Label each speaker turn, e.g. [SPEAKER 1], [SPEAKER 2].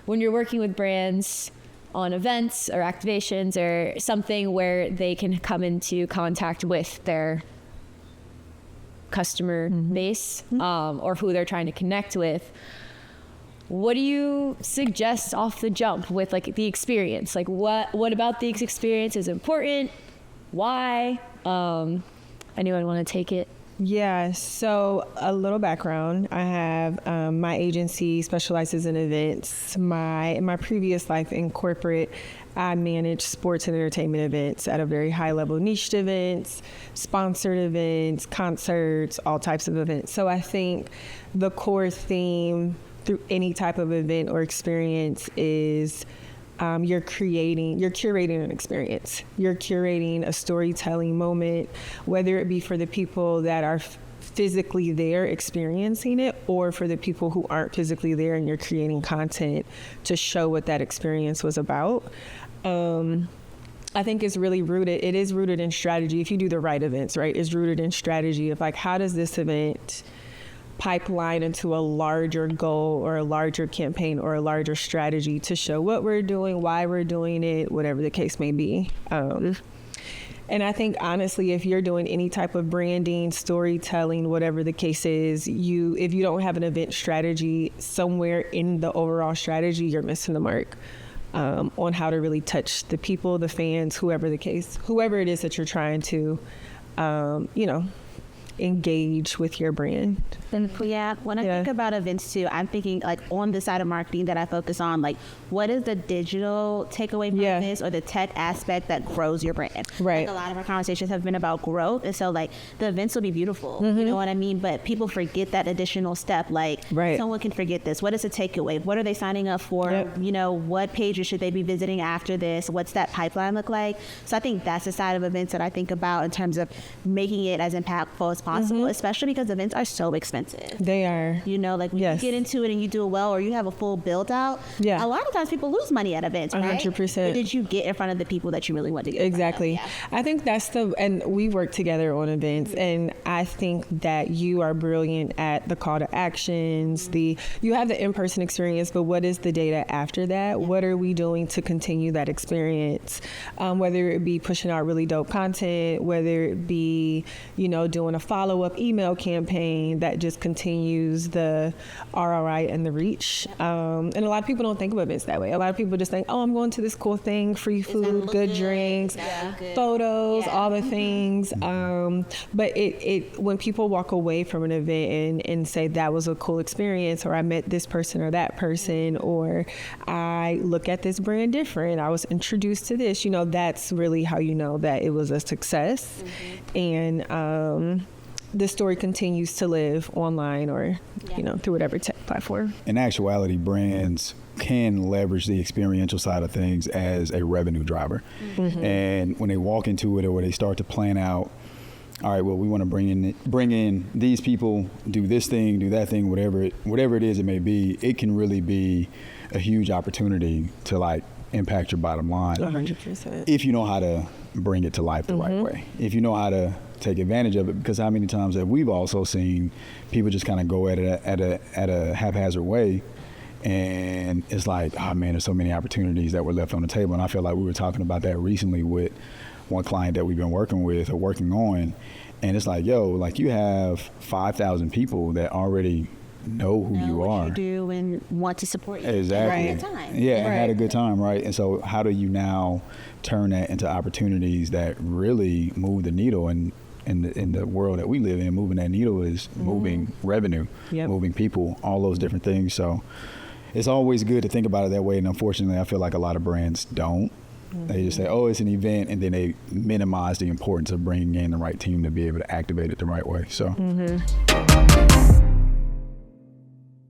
[SPEAKER 1] when you're working with brands on events or activations or something where they can come into contact with their customer base, or who they're trying to connect with, what do you suggest off the jump with like the experience? Like what about the experience is important? Why? Anyone want to take it?
[SPEAKER 2] Yeah, so a little background. I have my agency specializes in events. In my previous life in corporate, I managed sports and entertainment events at a very high level, niched events, sponsored events, concerts, all types of events. So I think the core theme through any type of event or experience is you're curating an experience. You're curating a storytelling moment, whether it be for the people that are physically there experiencing it, or for the people who aren't physically there, and you're creating content to show what that experience was about. I think it is rooted in strategy. If you do the right events, right, it's rooted in strategy of like, how does this event pipeline into a larger goal or a larger campaign or a larger strategy to show what we're doing, why we're doing it, whatever the case may be. And I think honestly, if you're doing any type of branding, storytelling, whatever the case is, if you don't have an event strategy somewhere in the overall strategy, you're missing the mark on how to really touch the people, the fans, whoever it is that you're trying to, engage with your brand.
[SPEAKER 3] And when I think about events too, I'm thinking like on the side of marketing that I focus on, like what is the digital takeaway from this, or the tech aspect that grows your brand?
[SPEAKER 2] Right.
[SPEAKER 3] Like a lot of our conversations have been about growth, and so like the events will be beautiful, you know what I mean? But people forget that additional step. Like someone can forget this. What is the takeaway? What are they signing up for? You know, what pages should they be visiting after this? What's that pipeline look like? So I think that's the side of events that I think about in terms of making it as impactful as possible, especially because events are so expensive.
[SPEAKER 2] They are.
[SPEAKER 3] You know, like when you get into it and you do it well, or you have a full build out, a lot of times people lose money at events, right?
[SPEAKER 2] 100%.
[SPEAKER 3] But did you get in front of the people that you really want to get
[SPEAKER 2] Exactly.
[SPEAKER 3] in front of?
[SPEAKER 2] I think and we work together on events, and I think that you are brilliant at the call to actions, you have the in-person experience, but what is the data after that? What are we doing to continue that experience? Whether it be pushing out really dope content, whether it be, doing a follow-up email campaign that just continues the ROI and the reach. And a lot of people don't think of events that way. A lot of people just think, oh, I'm going to this cool thing, free food, good drinks, photos, all the things. But when people walk away from an event and say that was a cool experience, or I met this person or that person, or I look at this brand different, I was introduced to this, that's really how you know that it was a success. And the story continues to live online or, through whatever tech platform.
[SPEAKER 4] In actuality, brands can leverage the experiential side of things as a revenue driver. And when they walk into it, or when they start to plan out, all right, well, we want to bring in these people, do this thing, do that thing, whatever it is it may be, it can really be a huge opportunity to like impact your bottom line.
[SPEAKER 2] 100%.
[SPEAKER 4] If you know how to bring it to life the right way. If you know how to take advantage of it, because how many times have we've also seen people just kind of go at it at a haphazard way, and it's like, oh man, there's so many opportunities that were left on the table. And I feel like we were talking about that recently with one client that we've been working with or working on, and it's like, yo, like you have 5,000 people that already know who you are,
[SPEAKER 3] what you do, and want to support you.
[SPEAKER 4] Exactly.
[SPEAKER 3] And had a good time.
[SPEAKER 4] And had a good time, right? And so how do you now turn that into opportunities that really move the needle? And in the world that we live in, moving that needle is moving revenue, moving people, all those different things. So it's always good to think about it that way. And unfortunately, I feel like a lot of brands don't. They just say, oh, it's an event, and then they minimize the importance of bringing in the right team to be able to activate it the right way. So.